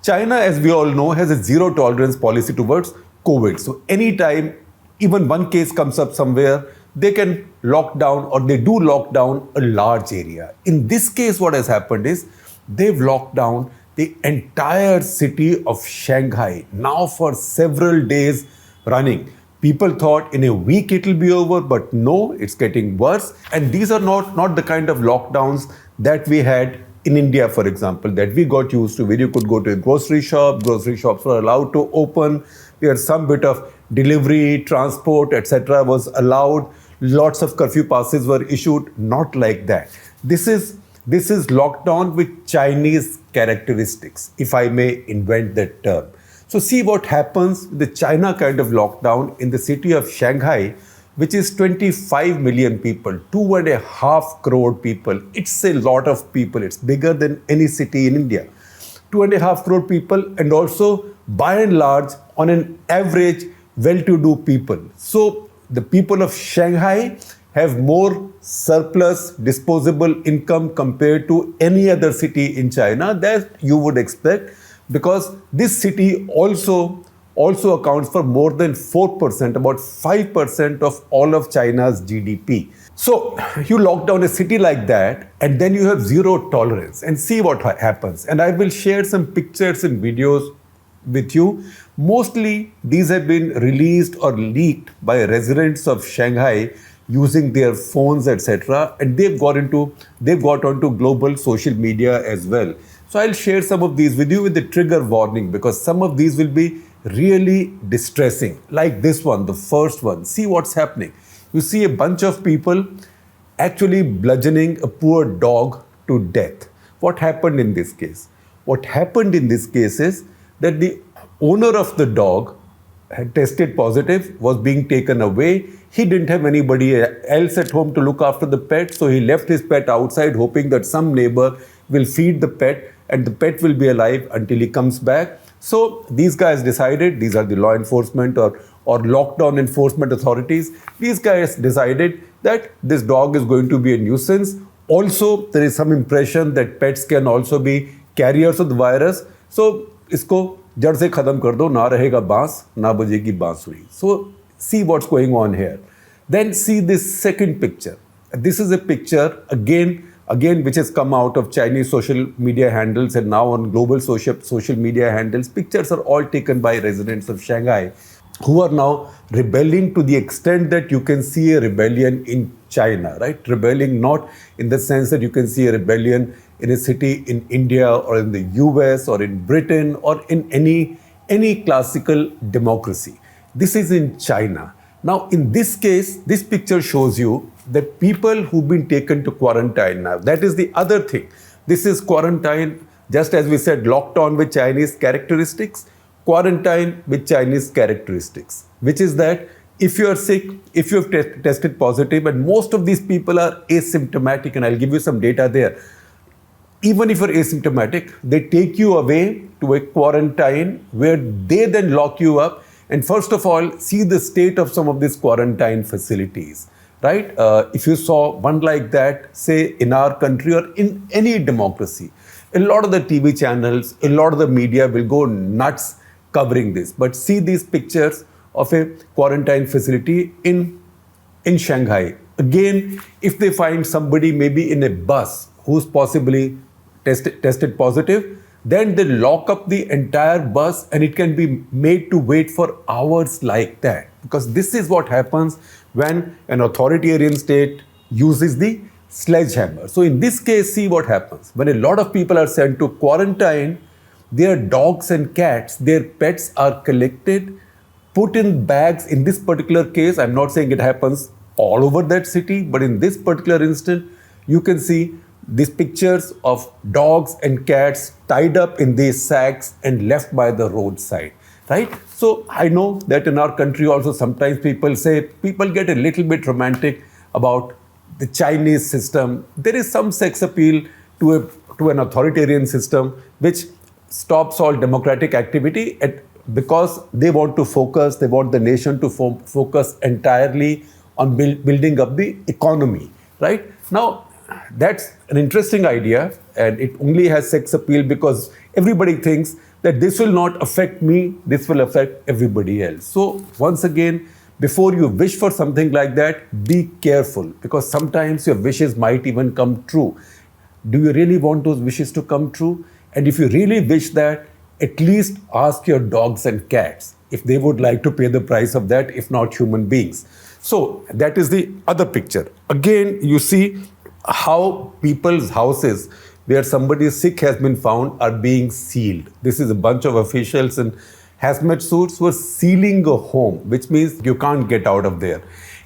China, as we all know, has a zero tolerance policy towards COVID. So anytime even one case comes up somewhere, they can lock down or they do lock down a large area. In this case, what has happened is they've locked down the entire city of Shanghai now for several days running. People thought in a week it will be over, but no, it's getting worse. And these are not the kind of lockdowns that we had in India, for example, that we got used to, where you could go to a grocery shop, grocery shops were allowed to open, there was some bit of delivery, transport, etc. was allowed, lots of curfew passes were issued. Not like that. This is lockdown with Chinese characteristics, if I may invent that term. So see what happens with the China kind of lockdown in the city of Shanghai, which is 25 million people, 2.5 crore people. It's a lot of people. It's bigger than any city in India. 2.5 crore people, and also by and large, on an average, well-to-do people. So the people of Shanghai have more surplus disposable income compared to any other city in China that you would expect, because this city also accounts for more than 4%, about 5% of all of China's GDP. So you lock down a city like that, and then you have zero tolerance, and see what happens. And I will share some pictures and videos with you. Mostly these have been released or leaked by residents of Shanghai using their phones, etc. And they've got onto global social media as well. So I'll share some of these with you with the trigger warning, because some of these will be really distressing. Like this one, the first one. See what's happening. You see a bunch of people actually bludgeoning a poor dog to death. What happened in this case? What happened in this case is that the owner of the dog had tested positive, was being taken away. He didn't have anybody else at home to look after the pet, so he left his pet outside, hoping that some neighbor will feed the pet and the pet will be alive until he comes back. So these guys decided, these are the law enforcement or lockdown enforcement authorities, these guys decided that this dog is going to be a nuisance. Also, there is some impression that pets can also be carriers of the virus. So इसको जड़ से खत्म कर दो, ना रहेगा बांस, ना बजेगी बांसुरी. So see what's going on here. Then see this second picture. This is a picture again which has come out of Chinese social media handles and now on global social media handles. Pictures are all taken by residents of Shanghai who are now rebelling to the extent that you can see a rebellion in China, right? Rebelling not in the sense that you can see a rebellion in a city in India or in the US or in Britain or in any classical democracy. This is in China. Now, in this case, this picture shows you that people who've been taken to quarantine now, that is the other thing. This is quarantine, just as we said, locked on with Chinese characteristics, quarantine with Chinese characteristics, which is that if you are sick, if you have tested positive, and most of these people are asymptomatic, and I'll give you some data there. Even if you're asymptomatic, they take you away to a quarantine where they then lock you up. And first of all, see the state of some of these quarantine facilities, right? If you saw one like that, say in our country or in any democracy, a lot of the TV channels, a lot of the media will go nuts covering this. But see these pictures of a quarantine facility in Shanghai. Again, if they find somebody maybe in a bus who's possibly tested positive, then they lock up the entire bus and it can be made to wait for hours like that. Because this is what happens when an authoritarian state uses the sledgehammer. So in this case, see what happens. When a lot of people are sent to quarantine, their dogs and cats, their pets are collected, put in bags. In this particular case, I'm not saying it happens all over that city, but in this particular instant, you can see these pictures of dogs and cats tied up in these sacks and left by the roadside, right? So I know that in our country also sometimes people get a little bit romantic about the Chinese system. There is some sex appeal to an authoritarian system which stops all democratic activity because they want the nation to focus entirely on building up the economy, right? Now, that's an interesting idea, and it only has sex appeal because everybody thinks that this will not affect me, this will affect everybody else. So once again, before you wish for something like that, be careful, because sometimes your wishes might even come true. Do you really want those wishes to come true? And if you really wish that, at least ask your dogs and cats if they would like to pay the price of that, if not human beings. So that is the other picture. Again, you see how people's houses where somebody sick has been found are being sealed. This is a bunch of officials in hazmat suits who are sealing a home, which means you can't get out of there.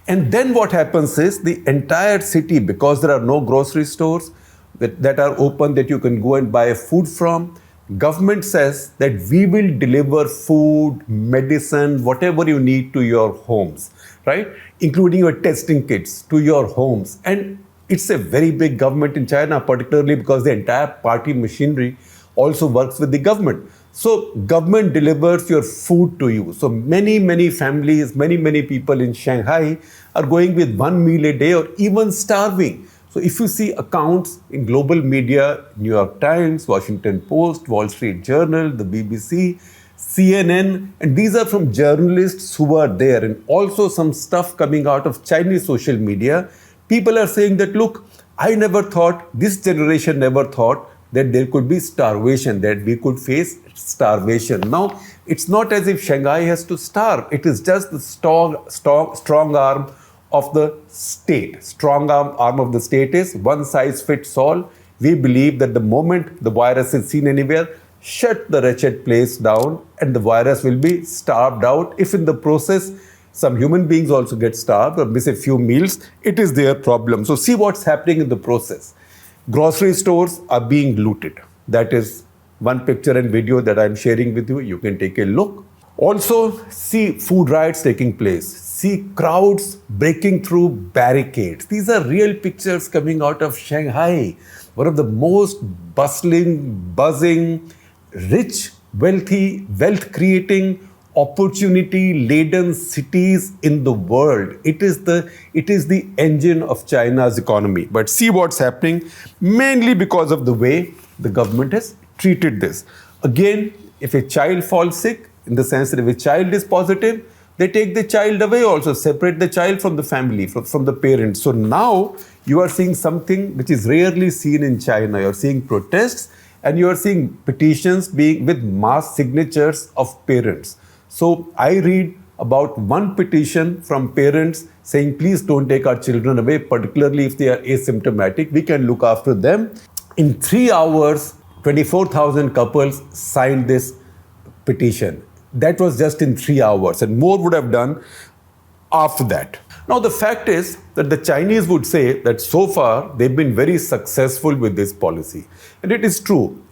And then what happens is the entire city, because there are no grocery stores that are open that you can go and buy food from, government says that we will deliver food, medicine, whatever you need to your homes, right? Including your testing kits to your homes. And it's a very big government in China, particularly because the entire party machinery also works with the government. So government delivers your food to you. So many families, many people in Shanghai are going with one meal a day or even starving. So if you see accounts in global media, New York Times, Washington Post, Wall Street Journal, the BBC, CNN, and these are from journalists who are there, and also some stuff coming out of Chinese social media. People are saying that, look, I never thought, this generation never thought that there could be starvation, that we could face starvation. Now, it's not as if Shanghai has to starve. It is just the strong arm of the state. Strong arm of the state is one size fits all. We believe that the moment the virus is seen anywhere, shut the wretched place down and the virus will be starved out. If in the process, some human beings also get starved or miss a few meals, it is their problem. So see what's happening in the process. Grocery stores are being looted. That is one picture and video that I'm sharing with you. You can take a look. Also, see food riots taking place. See crowds breaking through barricades. These are real pictures coming out of Shanghai, one of the most bustling, buzzing, rich, wealthy, wealth-creating, opportunity-laden cities in the world. It is the engine of China's economy. But see what's happening, mainly because of the way the government has treated this. Again, if a child falls sick, in the sense that if a child is positive, they take the child away also, separate the child from the family, from the parents. So now you are seeing something which is rarely seen in China. You are seeing protests and you are seeing petitions being with mass signatures of parents. So I read about one petition from parents saying, please don't take our children away, particularly if they are asymptomatic. We can look after them. In 3 hours, 24,000 couples signed this petition. That was just in 3 hours, and more would have done after that. Now, the fact is that the Chinese would say that so far they've been very successful with this policy. And it is true.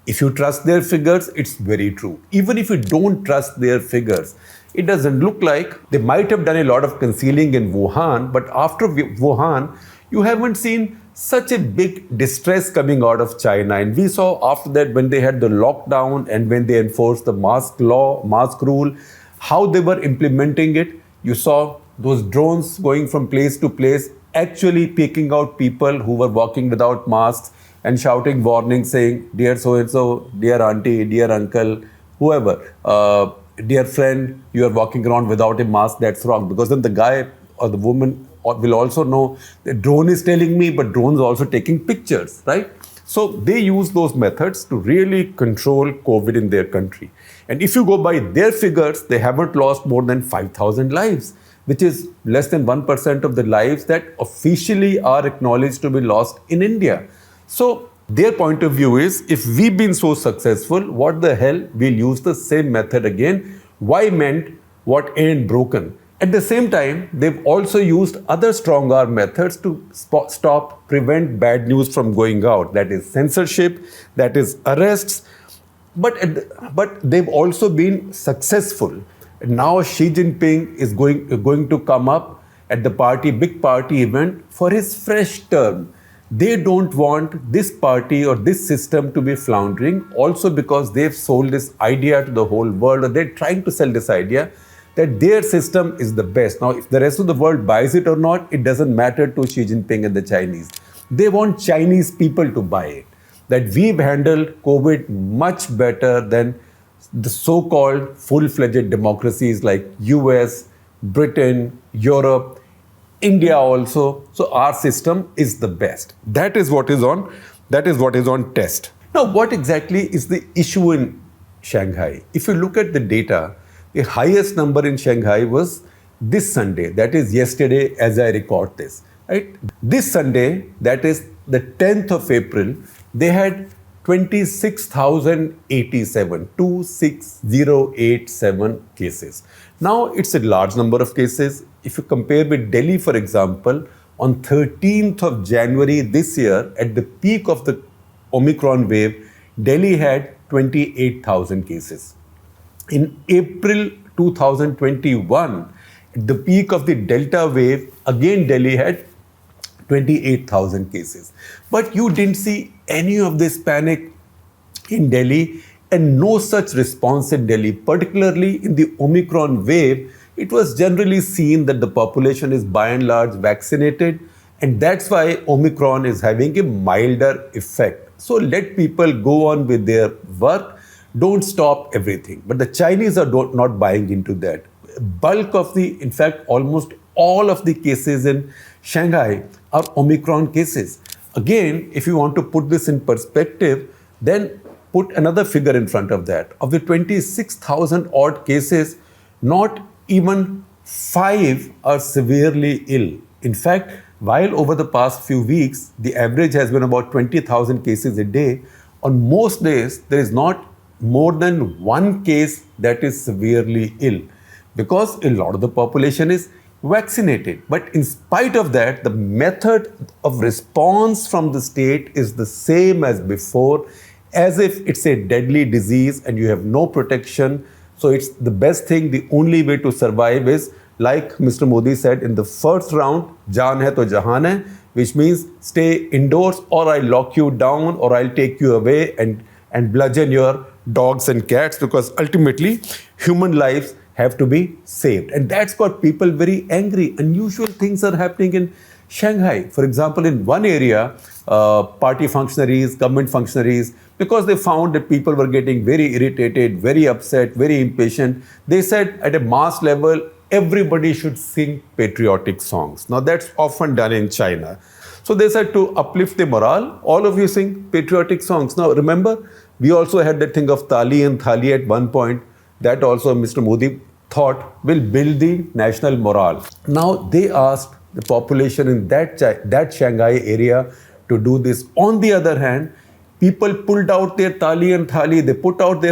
If you trust their figures, it's very true. Even if you don't trust their figures, it doesn't look like they might have done a lot of concealing in Wuhan, but after Wuhan, you haven't seen such a big distress coming out of China. And we saw after that, when they had the lockdown and when they enforced the mask law, mask rule, how they were implementing it. You saw those drones going from place to place, actually picking out people who were walking without masks and shouting warnings saying, dear so-and-so, dear auntie, dear uncle, whoever, dear friend, you are walking around without a mask, that's wrong. Because then the guy or the woman will also know the drone is telling me, but drone is also taking pictures, right? So they use those methods to really control COVID in their country. And if you go by their figures, they haven't lost more than 5,000 lives, which is less than 1% of the lives that officially are acknowledged to be lost in India. So their point of view is, if we've been so successful, what the hell, we'll use the same method again. Why mend what ain't broken? At the same time, they've also used other strong arm methods to prevent bad news from going out. That is censorship, that is arrests. But they've also been successful. Now Xi Jinping is going to come up at the big party event for his fresh term. They don't want this party or this system to be floundering, also because they've sold this idea to the whole world, or they're trying to sell this idea that their system is the best. Now, if the rest of the world buys it or not, it doesn't matter to Xi Jinping and the Chinese. They want Chinese people to buy it, that we've handled COVID much better than the so-called full-fledged democracies like US, Britain, Europe, India also. So our system is the best. That is what is on test. Now, what exactly is the issue in Shanghai? If you look at the data, the highest number in Shanghai was this Sunday, that is yesterday as I record this. Right? This Sunday, that is the 10th of April, they had 26,087 cases. Now, it's a large number of cases. If you compare with Delhi, for example, on 13th of January this year, at the peak of the Omicron wave, Delhi had 28,000 cases. In April 2021, at the peak of the Delta wave, again Delhi had 28,000 cases. But you didn't see any of this panic in Delhi and no such response in Delhi, particularly in the Omicron wave. It was generally seen that the population is by and large vaccinated, and that's why Omicron is having a milder effect. So let people go on with their work. Don't stop everything. But the Chinese are not buying into that. Bulk of in fact, almost all of the cases in Shanghai are Omicron cases. Again, if you want to put this in perspective, then put another figure in front of that. Of the 26,000 odd cases, not even 5 are severely ill. In fact, while over the past few weeks, the average has been about 20,000 cases a day, on most days, there is not more than one case that is severely ill, because a lot of the population is vaccinated. But in spite of that, the method of response from the state is the same as before, as if it's a deadly disease and you have no protection. So it's the best thing, the only way to survive is, like Mr. Modi said in the first round, Jaan hai to jahan hai, which means stay indoors or I'll lock you down or I'll take you away and bludgeon your dogs and cats, because ultimately human lives have to be saved. And that's got people very angry. Unusual things are happening in Shanghai. For example, in one area, party functionaries, government functionaries, because they found that people were getting very irritated, very upset, very impatient, they said at a mass level, everybody should sing patriotic songs. Now that's often done in China. So they said to uplift the morale, all of you sing patriotic songs. Now remember, we also had that thing of Tali and Thali at one point. That also Mr. Modi thought will build the national morale. Now they asked the population in that Shanghai area to do this. On the other hand, people pulled out their Tali and Thali, they pulled out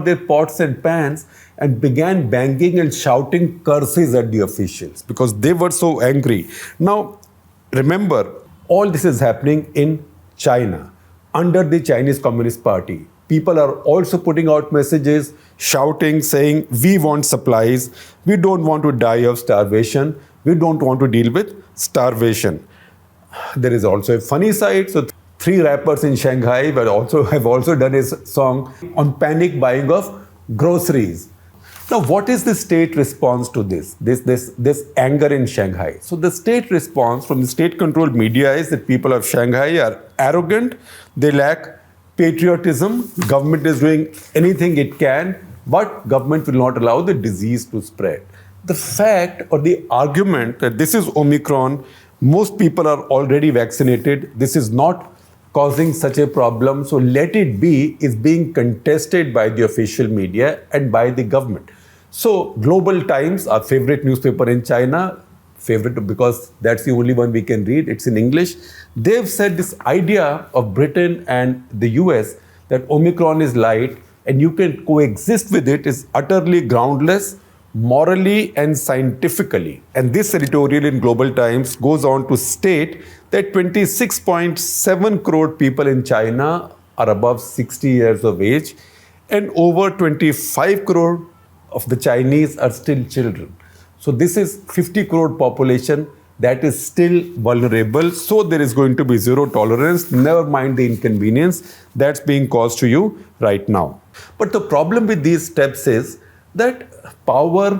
their pots and pans and began banging and shouting curses at the officials because they were so angry. Now, remember, all this is happening in China, under the Chinese Communist Party. People are also putting out messages, shouting, saying, we want supplies, we don't want to die of starvation, we don't want to deal with starvation. There is also a funny side. So 3 rappers in Shanghai have also done a song on panic buying of groceries. Now, what is the state response to this anger in Shanghai? So the state response from the state-controlled media is that people of Shanghai are arrogant, they lack patriotism, government is doing anything it can, but government will not allow the disease to spread. The fact or the argument that this is Omicron, most people are already vaccinated, this is not causing such a problem, so let it be, is being contested by the official media and by the government. So Global Times, our favorite newspaper in China, favorite because that's the only one we can read, it's in English, they've said this idea of Britain and the US that Omicron is light and you can coexist with it is utterly groundless, morally and scientifically. And this editorial in Global Times goes on to state that 26.7 crore people in China are above 60 years of age and over 25 crore of the Chinese are still children. So this is 50 crore population that is still vulnerable. So there is going to be zero tolerance, never mind the inconvenience that's being caused to you right now. But the problem with these steps is that power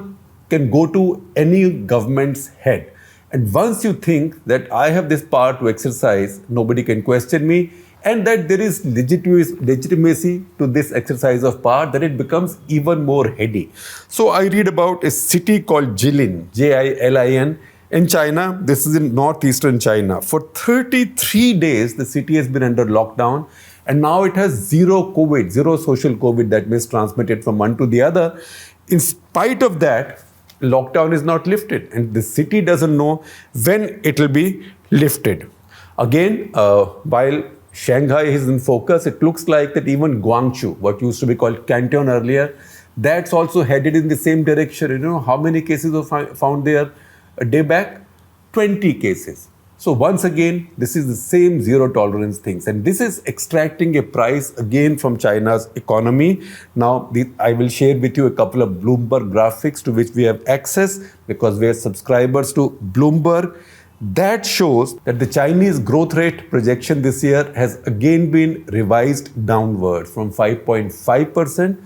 can go to any government's head. And once you think that I have this power to exercise, nobody can question me, and that there is legitimacy to this exercise of power, that it becomes even more heady. So I read about a city called Jilin, Jilin, in China. This is in northeastern China. For 33 days, the city has been under lockdown, and now it has zero COVID, zero social COVID, that means transmitted from one to the other. In spite of that, lockdown is not lifted, and the city doesn't know when it will be lifted. Again, while Shanghai is in focus, it looks like that even Guangzhou, what used to be called Canton earlier, that's also headed in the same direction. You know how many cases were found there a day back? 20 cases. So once again, this is the same zero tolerance things, and this is extracting a price again from China's economy. Now, I will share with you a couple of Bloomberg graphics to which we have access because we are subscribers to Bloomberg. That shows that the Chinese growth rate projection this year has again been revised downward from 5.5%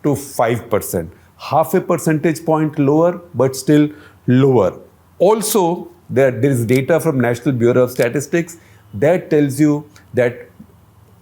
to 5%. Half a percentage point lower, but still lower. Also, there is data from National Bureau of Statistics that tells you that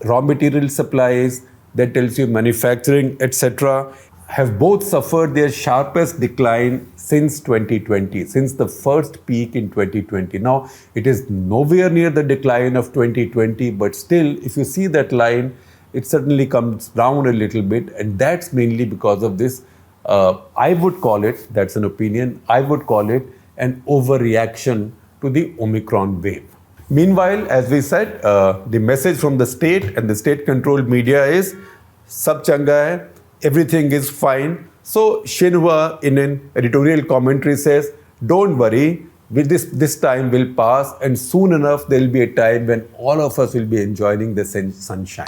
raw material supplies, that tells you manufacturing, etc., have both suffered their sharpest decline since 2020, since the first peak in 2020. Now, it is nowhere near the decline of 2020, but still, if you see that line, it certainly comes down a little bit, and that's mainly because of this, I would call it, that's an opinion, I would call it an overreaction to the Omicron wave. Meanwhile, as we said, the message from the state and the state-controlled media is, Sab changa hai, everything is fine. So Xinhua, in an editorial commentary, says, don't worry, this time will pass, and soon enough there will be a time when all of us will be enjoying the sunshine.